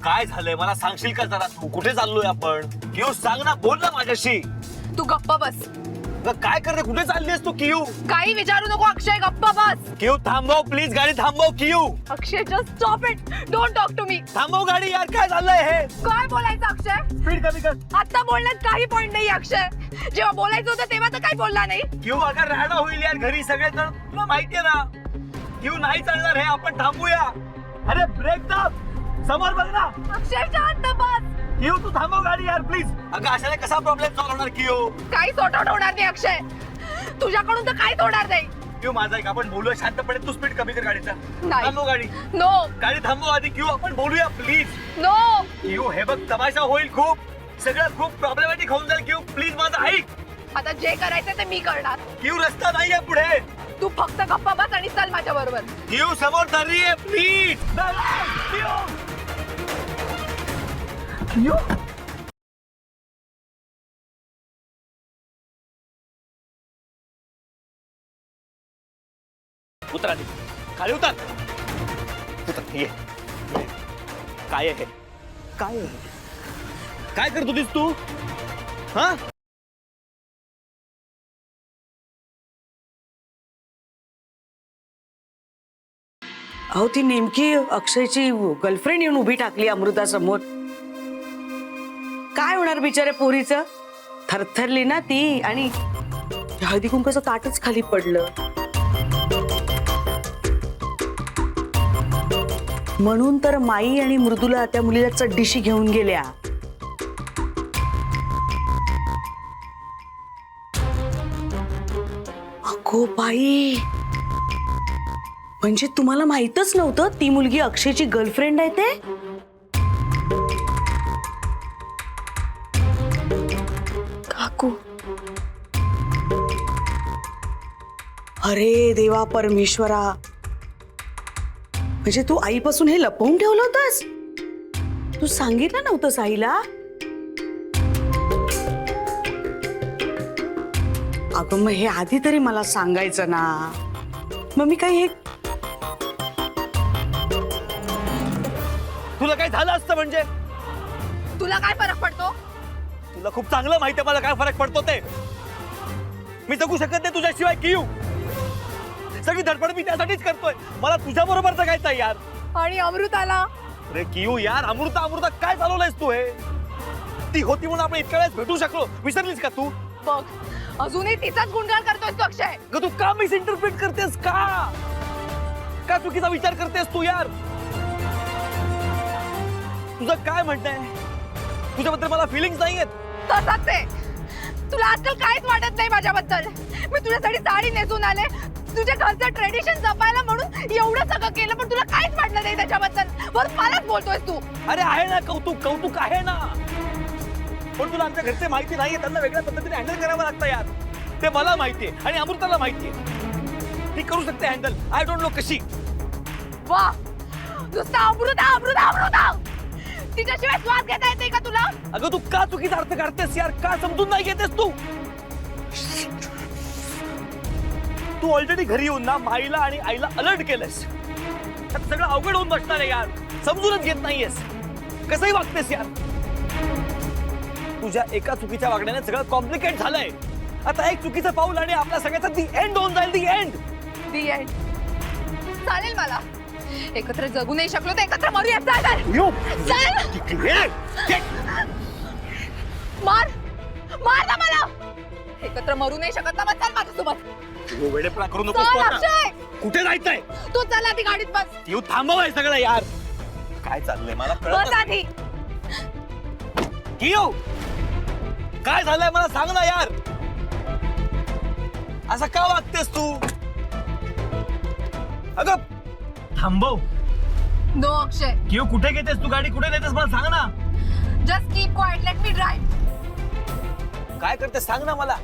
काय झालंय मला सांगशील का जरा? तू कुठे चाललोय आपण? किऊ सांग ना, बोल ना माझ्याशी. तू गप्प बस. काय करते? कुठे चाललीस तू किऊ? काही विचारू नको अक्षय, गप्प बस. किऊ थांबव प्लीज, गाडी थांबव किऊ. Akshay just stop it, don't talk to me. थांबव गाडी यार, काय झालंय हे? काय बोलायचं अक्षय? स्पीड कमी कर. आता बोलण्यात काही पॉइंट नाही अक्षय. जेव्हा बोलायचं होतं तेव्हा तर काही बोलला नाही. किऊ अगर राहणं होईल यार घरी सगळे जण, तुला माहितीये ना. किऊ नाही चालणार हे, आपण थांबूया. अरे ब्रेक दाब, समोर बघ ना. अक्षय शांत बस. किऊ तू थांबव गाडी यार प्लीज. अगं अशाने कसा प्रॉब्लेम सॉल्व्ह होणार किऊ? काही सॉर्ट आउट होणार नाही अक्षय, तुझ्याकडून तर काहीच होणार नाही. किऊ माझा एक, आपण बोलूया शांतपणे. तू स्पीड कमी कर गाडीचा. नाही. थांबव गाडी. नो गाडी थांबव आधी किऊ, आपण बोलूया प्लीज. नो. किऊ हे बघ, तमाशा होईल खूप, सगळं खूप प्रॉब्लेमॅटिक होऊन जाईल. किऊ प्लीज माझं ऐक. आता जे करायचं ते मी करणार. किऊ रस्ता नाहीये पुढे. तू फक्त गप्पा बस आणि चल माझ्या बरोबर. किऊ समोर धरली आहे प्लीज. किऊ किऊ उतर आधी, खाली उतर. उतर, ये. काय आहे? काय आहे? काय करत होतीस तू? हा? अहो ती नेमकी अक्षयची गर्लफ्रेंड येऊन उभी टाकली अमृतासमोर. काय होणार बिचारे पोरीचं? थरथरली ना ती, आणि हळदी कुंकाचं ताटच खाली पडलं. म्हणून तर माई आणि मृदुला त्या मुलीला चड्डीशी घेऊन गेल्या. अगो बाई, म्हणजे तुम्हाला माहितच नव्हतं ती मुलगी अक्षयची गर्लफ्रेंड आहे ते? काकू, अरे देवा परमेश्वरा, म्हणजे तू आईपासून हे लपवून ठेवलं होतंस? तू सांगितलं नव्हतंस आईला? अगं मग हे आधी तरी मला सांगायचं ना. मग मी काही हे, तुला काय झालं असतं म्हणजे? तुला काय फरक पडतो? तुला खूप चांगलं माहिती आहे मला काय फरक पडतो ते. मी जगू शकत नाही तुझ्याशिवाय किऊ. सगळी धडपड मी त्यासाठीच करतोय, मला तुझ्या बरोबर जगायचं यार. आणि अमृताला? अरे किऊ यार, अमृता अमृता काय चालवलंयस तू हे? ती होती म्हणून आपण इतक्या वेळेस भेटू शकलो, विसरलीस का तू? बघ, अजूनही तिचाच गुणगान करतोयस तू अक्षय. ग तू का मिस इंटरप्रिट करतेस? का चुकीचा विचार करतेस तू यार? तुझं काय म्हणणं आहे? तुझ्याबद्दल मला फिलिंग्स नाहीयेत? तसंच आहे. तुला आजकाल काहीच वाटत नाही माझ्याबद्दल. मी तुझ्यासाठी साडी नेसून आले, तुझ्या घरचं ट्रेडिशन जपायला म्हणून एवढं सगळं केलं, पण तुला काहीच वाटलं नाही त्याच्याबद्दल. बरं मलाच बोलतोयस तू. अरे आहे ना कौतुक, कौतुक आहे ना, पण तुला आमच्या घरचे माहिती नाहीये, त्यांना वेगळ्या पद्धतीने हँडल करावं लागतं यार. ते मला माहितीये आणि अमृताला माहितीये. ती करू शकते हँडल, आय डोंट नो कशी. वा, नुसता अमृता अमृता अमृता. तिच्याशिवाय श्वास घेता येते का तुला? अगं तू का चुकीचा अर्थ काढतेस यार? का समजून नाही घेतेस तू? तू ऑलरेडी घरी येऊन ना माईला आणि आईला अलर्ट केलंस. आता सगळं अवघड होऊन बसणार आहे यार. समजूनच घेत नाहीयेस, कसंही वागतेस यार. तुझ्या एका चुकीच्या वागण्याने सगळं कॉम्प्लिकेट झालंय. आता एक चुकीचं पाऊल आणि आपल्या सगळ्याचा दी एंड होऊन जाईल. दी एंड. दी एंड. चालेल मला. एकत्र जगू नाही शकलो तर एकत्र मरूया. चालेल. मार मार ना मला. एकत्र मरू नाही शकत ना, मग चल माझ्यासोबत. वेडेपणा करू चल नकोस. अक्षय, कुठे जायचंय? तू चल आधी गाडीत बस. येऊ थांबवाय सगळं यार. काय चाललंय मला बस कळत आधी. किऊ काय झालंय मला सांग ना यार. असं का वागतेस तू? अगं थांबव. नो अक्षय, किऊ कुठे घेतेस तू गाडी? कुठे नेतेस मला सांग ना. Just keep quiet, let me drive. काय करतेस सांग ना मला.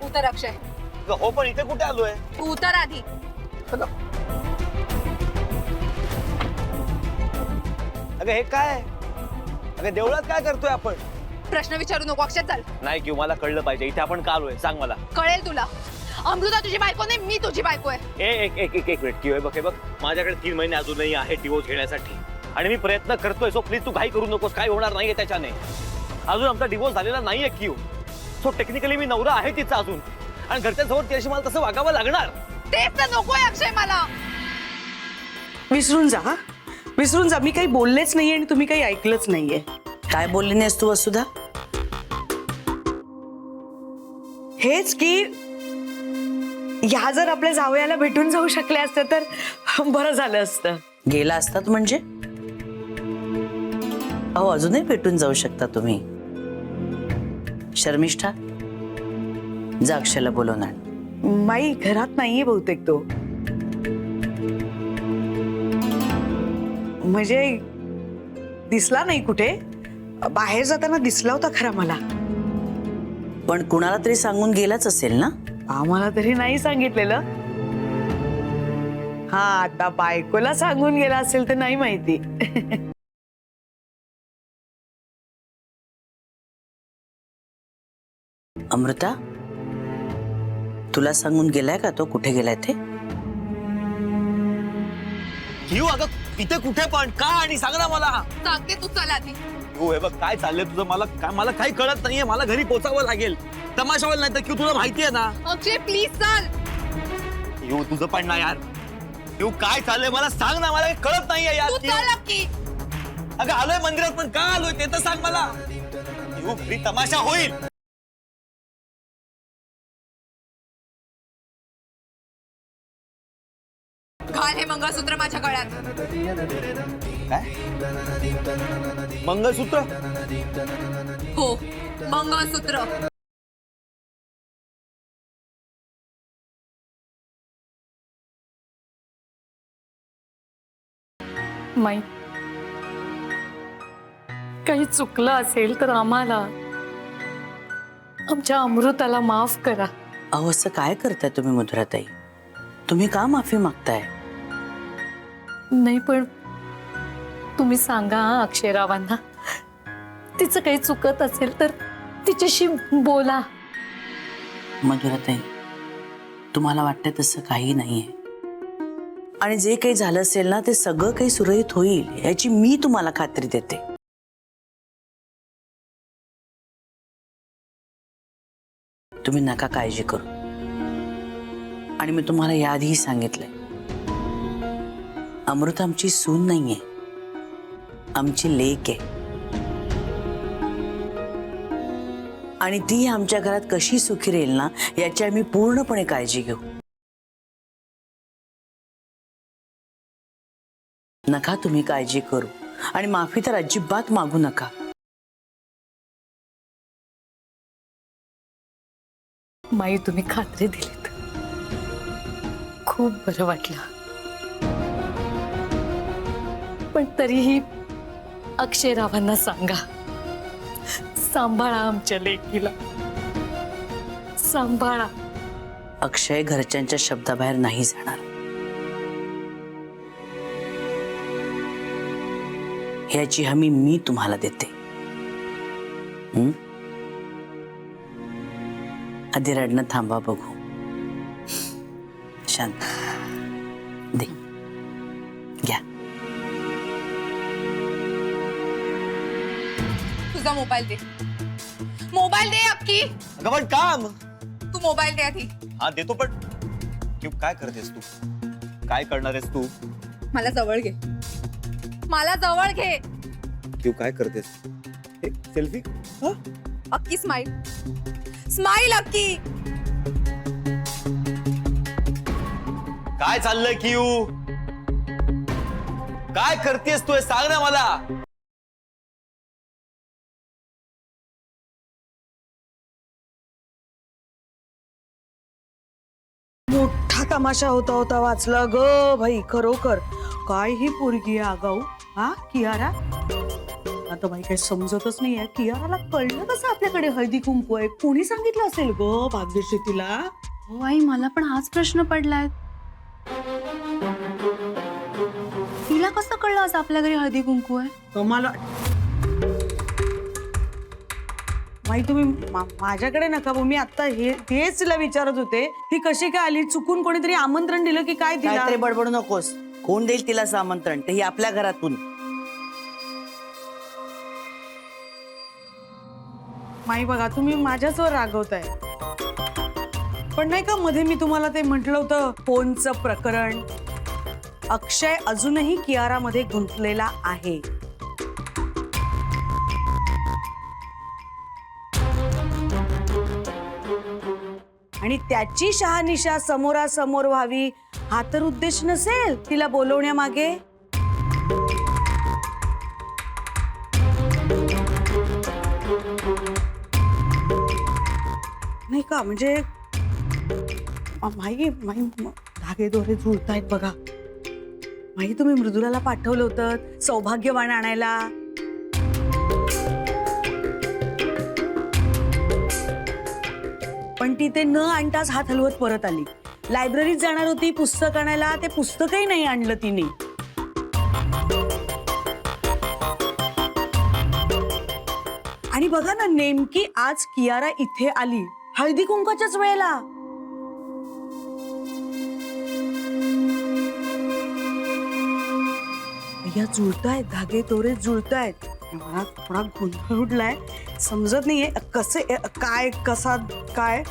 उतर अक्षय. अगं हो, पण इथे कुठे आलोय? तू उतर आधी. अगं हे काय? अगं देवळात काय करतोय आपण? प्रश्न विचारू नको अक्षय, चल. नाही किऊ, मला कळलं पाहिजे इथे आपण का आलोय, सांग मला. कळेल तुला. अमृता तुझी बायको नाही, मी तुझी बायको आहे. एक मिनिट किऊ, हे बघ माझ्याकडे 3 महिने अजूनही आहे डिवोर्स घेण्यासाठी. आणि मी प्रयत्न करतोय. सो प्लीज तू घाई करू नकोस. काय होणार नाहीये त्याच्याने. अजून आमचा डिवोर्स झालेला नाहीये क्यू. सो टेक्निकली मी नवरा आहे तिचा अजून, आणि घरच्यांसमोर तिच्याशी मला तसं वागावं लागणार. तेच तर नकोय अक्षय मला. विसरून जा हा, विसरून जा. मी काही बोललेच नाहीये आणि तुम्ही काही ऐकलंच नाहीये. काय बोलली नाहीस तू वसुधा? हेच की ह्या जर आपल्या जावयाला भेटून जाऊ शकल्या असत्या तर बरं झालं असतं. गेला असतात म्हणजे? अहो अजूनही भेटून जाऊ शकता तुम्ही. शर्मिष्ठा, जा अक्षयला बोलवून आण. माई घरात नाहीये बहुतेक तो. म्हणजे दिसला नाही कुठे. बाहेर जाताना दिसला होता खरा मला. पण कुणाला तरी सांगून गेलाच असेल ना? आम्हाला तरी नाही सांगितलेलं. हा, आता बायकोला सांगून गेला असेल तर नाही माहिती. अमृता, तुला सांगून गेलाय का तो कुठे गेलाय ते? क्यू अगं इथे कुठे पण का, आणि सांग ना मला. सांगते तू चल आधी. क्यू हे बघ काय चाललंय तुझं. मला काही कळत नाहीये. मला घरी पोचावं लागेल. तमाशा नाही तर क्यू तुला माहितीये ना. अक्षय प्लीज चल. क्यू तुझं पण ना यार. क्यू काय चाललंय मला सांग ना. मला काही कळत नाहीये यार. तू क्यू चल नक्की. अगं आलोय मंदिरात पण का आलोय ते तर सांग मला. क्यू घरी तमाशा होईल. घाल हे मंगळसूत्र माझ्या गळ्यात. काय मंगळसूत्र? हो मंगळसूत्र. माई काही चुकलं असेल तर आम्हाला, आमच्या अमृताला माफ करा. अहो असं काय करताय तुम्ही मधुराताई? तुम्ही का माफी मागताय? नाही पण तुम्ही सांगा अक्षयरावांना, तिचं काही चुकत असेल तर तिच्याशी बोला. मधुराताई, तुम्हाला वाटतं तसं काही नाहीये, आणि जे काही झालं असेल ना ते सगळं काही सुरळीत होईल याची मी तुम्हाला खात्री देते. तुम्ही नका काळजी करू. आणि मी तुम्हाला याआधीही सांगितलंय, अमृता आमची सून नाहीये, आमची लेक आहे. आणि ती आमच्या घरात कशी सुखी राहील ना याची आम्ही पूर्णपणे काळजी घेऊ. नका तुम्ही काळजी करू, आणि माफी तर अजिबात मागू नका. माई तुम्ही खात्री दिलीत, खूप बरं वाटलं. पण तरीही अक्षयरावांना सांगा, सांभाळा आमच्या लेकीला, सांभाळा. अक्षय घरच्यांच्या शब्दाबाहेर नाही जाणार, याची हमी मी तुम्हाला देते. आधी रडणं थांबा, बघू. शांत दे, घ्या. तुझा मोबाईल दे. मोबाईल दे अक्की. अगं पण काम. तू मोबाईल दे आधी. हा देतो, पण क्यू काय करतेस तू? काय करणार आहेस तू? मला जवळ घे. मला जवळ घे. क्यू काय करतेस? सेल्फी? अक्की स्माइल. स्माइल अक्की. काय चाललंय क्यू? काय करतेस तू? हे सांग ना मला. मोठा तमाशा होता होता वाचला ग भाई. खरोखर काय ही पोरगी आहे आगाऊ. हा कियारा. आता बाई काही समजतच नाहीये. कियाराला कळलं कसं आपल्याकडे हळदी कुंकू आहे? कोणी सांगितलं असेल ग भाग्यश्री तिला? हो आई, मला पण हाच प्रश्न पडलाय. तिला कसं कळलं असं आपल्या घरी हळदी कुंकू आहे? मला माई तुम्ही माझ्याकडे नका बघू. मी आता हेच तिला विचारत होते, ती कशी काय आली? चुकून कोणीतरी आमंत्रण दिलं की काय तिला? काहीतरी बडबडू नकोस. कोण देईल तिला आमंत्रण? तेही आपल्या घरातून. माई बघा तुम्ही माझ्याचवर रागवताय. पण नाही का मध्ये मी तुम्हाला ते म्हटलं होतं फोनचं प्रकरण. अक्षय अजूनही कियारामध्ये गुंतलेला आहे. आणि त्याची शहानिशा समोरासमोर व्हावी हा तर उद्देश नसेल तिला बोलवण्यामागे. नाही का म्हणजे माई माई धागे दोरे जुळतायत बघा. माई तुम्ही मृदुलाला पाठवलं होतं सौभाग्यवान आणायला. पण ती ते न आणताच हात हलवत परत आली. लायब्ररीत जाणार होती पुस्तक आणायला, ते पुस्तकही नाही आणलं तिने. आणि बघा ना नेमकी आज कियारा इथे आली हळदी कुंकाच्याच वेळेला. या जुळतायत धागे दोरे जुळतायत. मला थोडा गोंधळ उडलाय. समजत नाहीये कसं काय कसा काय.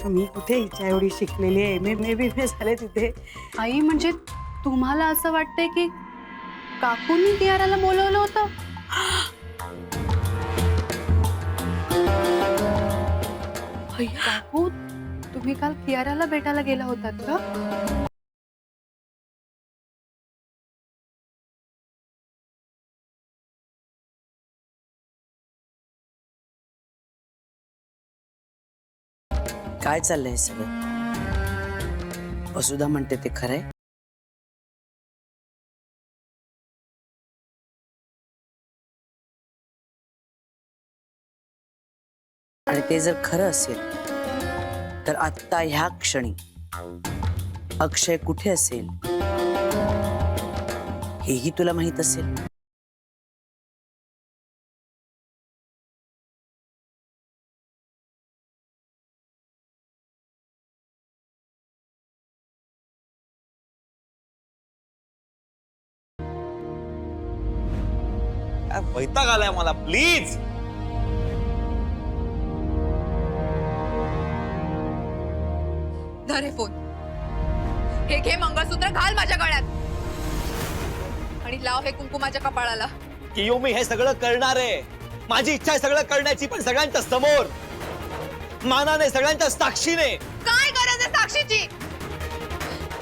मी कुठे हिच्या एवढी शिकलेली आहे. एम.ए. झाले तिथे. आई म्हणजे तुम्हाला असं वाटतंय की काकूंनी कियाराला बोलवलं होतं? काकू तुम्ही काल कियाराला भेटायला गेला होतात का? काय चाललंय सगळं? वसुधा म्हणते ते खरंय? आणि ते जर खरं असेल तर आत्ता ह्या क्षणी अक्षय कुठे असेल हेही तुला माहित असेल. वैताग आलाय मला. प्लीज धर हे फोन. हे घे मंगळसूत्र घाल माझ्या गळ्यात आणि लाव हे कुंकू माझ्या कपाळाला. कियो मी हे सगळं करणार आहे. माझी इच्छा आहे सगळं करण्याची, पण सगळ्यांच्या समोर मानाने, सगळ्यांच्या साक्षीने. काय गरज आहे साक्षीची?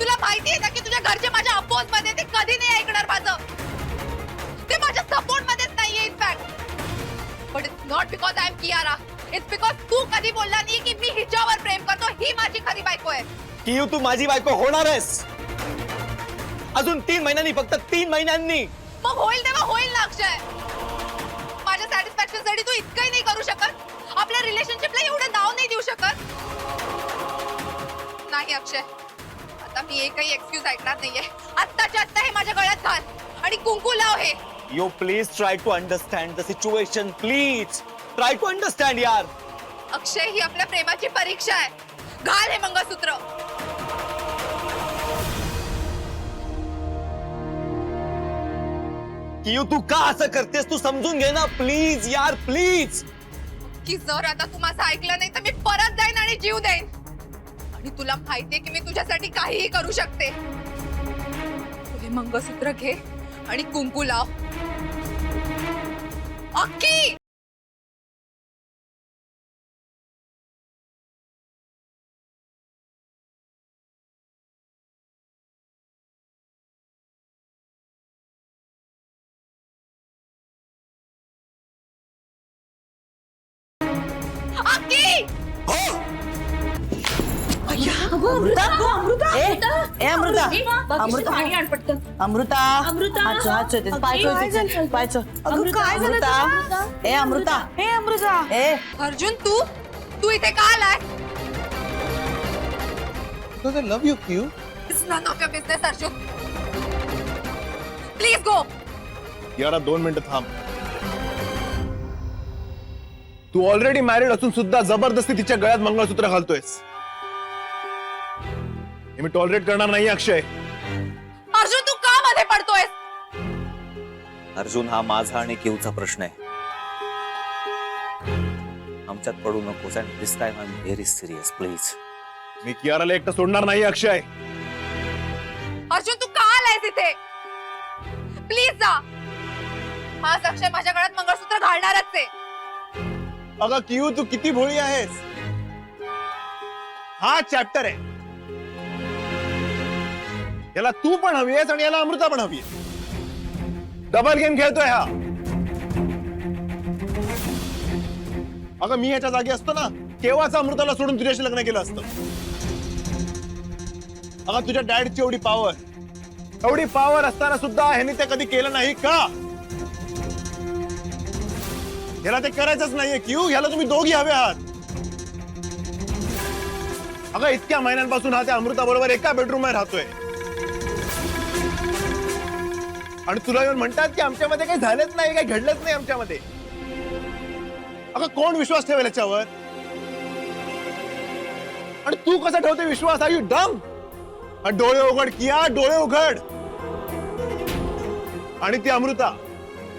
तुला माहिती आहे ना की तुझ्या घरचे माझ्या अपोज मध्ये, ते कधी नाही ऐकणार माझं. ते माझ्या सपोर्ट मध्येच नाहीये in fact. But it's not because I am Kiara. It's because तू कधी बोलला नाही की मी हिच्यावर प्रेम करतो. ही माझी खरी बायको आहे. कियो तू माझी बायको होणार आहेस अजून 3 महिन्यांनी, फक्त 3 महिन्यांनी. मग होईल तेव्हा होईल ना अक्षय. माझ्या सॅटिस्फॅक्शन साठी तू इतकंही नाही करू शकत? आपल्या रिलेशनशिपला एवढं नाव नाही देऊ शकत? नाही अक्षय, आता मी एकही एक्सक्यूज ऐकणार नाहीये. आत्ताच्या आत्ता हे माझ्या गळ्यात घाल आणि कुंकू लाव हे. Yo please try to understand the situation. Please try to understand यार. अक्षय, ही आपल्या प्रेमाची परीक्षा आहे. घाल हे मंगळसूत्र. कियो तू का असं करतेस? तू समजून घे ना प्लीज यार, प्लीज. की जर आता तू माझं ऐकलं नाही तर मी परत जाईन आणि जीव देईन. आणि तुला माहितीये की मी तुझ्यासाठी काहीही करू शकते. तू हे मंगळसूत्र घे आणि कुंकू लाव. अक्की अक्की अमृता ए अमृता अमृता अमृता अमृता ए अमृता हे अमृता. ए अर्जुन, तू इथे का आलाय? Because I love you, Q. It's none of your business, Arjun. Please go. यारा 2 मिनिटं थांब. तू ऑलरेडी मॅरिड असून सुद्धा जबरदस्ती तिच्या गळ्यात मंगळसूत्र घालतोयस. हे मी टॉलरेट करणार नाही अक्षय. अर्जुन, तू का मध्ये पडतोयस? अर्जुन, हा माझा आणि किवचा प्रश्न आहे. आमच्यात पडू नकोस and this time I am very serious please. मी कियाराला एकटं सोडणार नाही अक्षय. अर्जुन तू का आलाय तिथे? प्लीज जा. आज अक्षय माझ्या गळ्यात मंगळसूत्र घालणारच आहे. अगं कियू तू किती भोळी आहेस. हा चॅप्टर आहे. याला तू पण हवी आहेस आणि याला अमृता पण हवी आहे. डबल गेम खेळतोय हा. अगं मी ह्याच्या जागी असतो ना केव्हाच अमृताला सोडून तुझ्याशी लग्न केलं असतं. अगं तुझ्या डॅडची एवढी पावर असताना सुद्धा ह्याने ते कधी केलं नाही का? ह्याला ते करायचंच नाहीये क्यू. ह्याला तुम्ही दोघी हवे आहात. अगं इतक्या महिन्यांपासून हा त्या अमृता बरोबर एका बेडरूम मध्ये राहतोय आणि तुला येऊन म्हणतात की आमच्यामध्ये काही झालंच नाही, काही घडलंच नाही आमच्यामध्ये. अगं कोण विश्वास ठेवेल याच्यावर? आणि तू कसा ठेवते विश्वास? आर यू डम? डोळे उघड किया, डोळे उघड. आणि ती अमृता,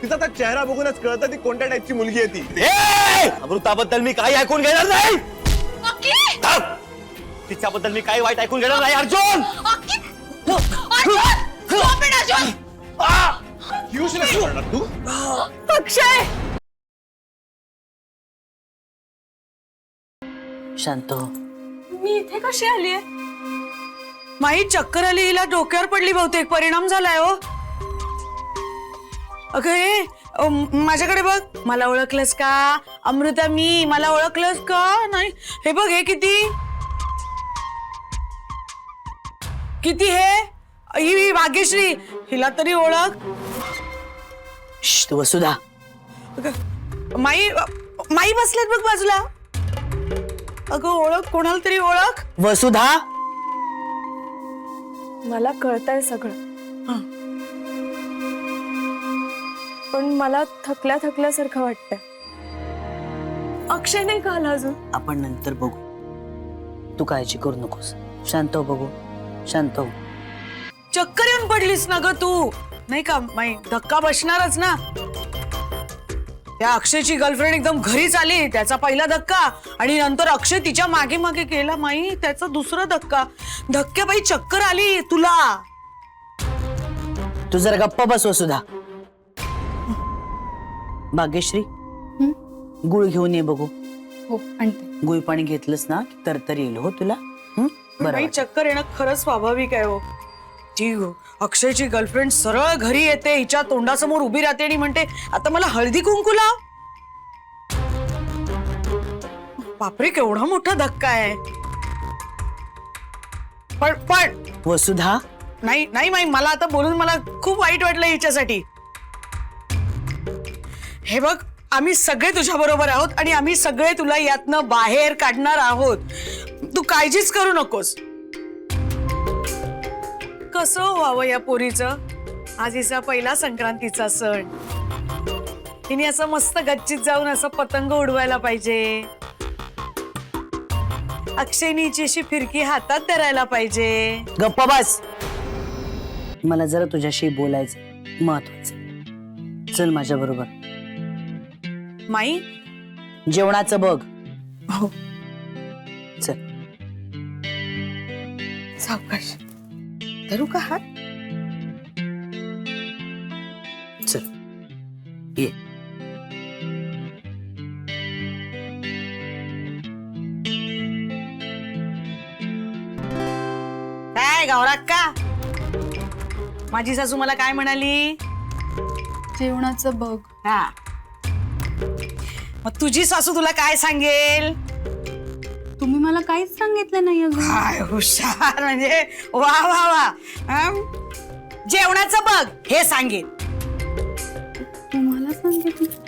तिचा त्या चेहरा बघूनच कळतं ती कोणत्या टाईपची मुलगी आहे ती. अमृताबद्दल मी काही ऐकून घेणार नाही. अक्की! तिच्याबद्दल मी काही वाईट ऐकून घेणार नाही अर्जुन. अक्की! अर्जुन! Stop it, Arjun! कियूशीला काय करणार तू? अक्षय! शांत हो. मी इथे कशी आलीये? माई चक्कर आली, हिला डोक्यावर पडली बहुतेक. परिणाम झालाय हो. अगं हे माझ्याकडे बघ. मला ओळखलंस का अमृता? मला ओळखलंस का नाही? हे बघ हे किती किती हे ही भाग्यश्री. हिला तरी ओळख. श्श्त, वसुधा. माई माई बसलेत बघ बाजूला. अगं ओळख, कोणाला तरी ओळख. वसुधा. मला कळतंय सगळं, पण मला थकल्यासारखं वाटतंय. अक्षय नाही का आला अजून? आपण नंतर बघू. तू काळजी करू नकोस. शांत हो. बघू. शांत हो. चक्कर येऊन पडलीस ना ग तू, नाही का? माई धक्का बसणारच ना. त्या अक्षयची गर्लफ्रेंड एकदम घरीच आली, त्याचा पहिला धक्का. आणि नंतर अक्षय तिच्या मागे मागे केला माई, त्याचा दुसरा धक्का. धक्क्याबाई चक्कर आली तुला. तू जरा गप्पा बस वसुधा. भाग्यश्री, गुळ घेऊन ये बघू. हो आणते. गुळ पाणी घेतलंस ना की तरतरी येईल हो तुला. बरं बाई वाटेल. चक्कर येणं खरंच स्वाभाविक आहे हो. ती अक्षयची गर्लफ्रेंड सरळ घरी येते, हिच्या तोंडासमोर उभी राहते आणि म्हणते आता मला हळदी कुंकू लाव. बापरे केवढा मोठा धक्का आहे. पण वसुधा. नाही नाही माई, मला आता बोलून मला खूप वाईट वाटलं हिच्यासाठी. हे बघ आम्ही सगळे तुझ्या बरोबर आहोत आणि आम्ही सगळे तुला यातनं बाहेर काढणार आहोत. तू काळजीच करू नकोस. कसं व्हावं या पोरीचं? आज हिचा पहिला संक्रांतीचा सण. हिने असं मस्त गच्चीत जाऊन असं पतंग उडवायला पाहिजे. अक्षयनीची अशी फिरकी हातात धरायला पाहिजे. गप्पा बस. मला जरा तुझ्याशी बोलायचं महत्वाचं. चल माझ्या बरोबर. माई जेवणाचं बघ. हो चल. सावकाश धरू का हात? चल ये. काय गौराक्का, माझी सासू मला काय म्हणाली? जेवणाचं बघ. हा, मग तुझी सासू तुला काय सांगेल? तुम्ही मला काहीच सांगितलं नाही अजून. काय हुशार, म्हणजे वा वा वा. जेवणाचं बघ हे सांगेल. तुम्हाला सांगितलं.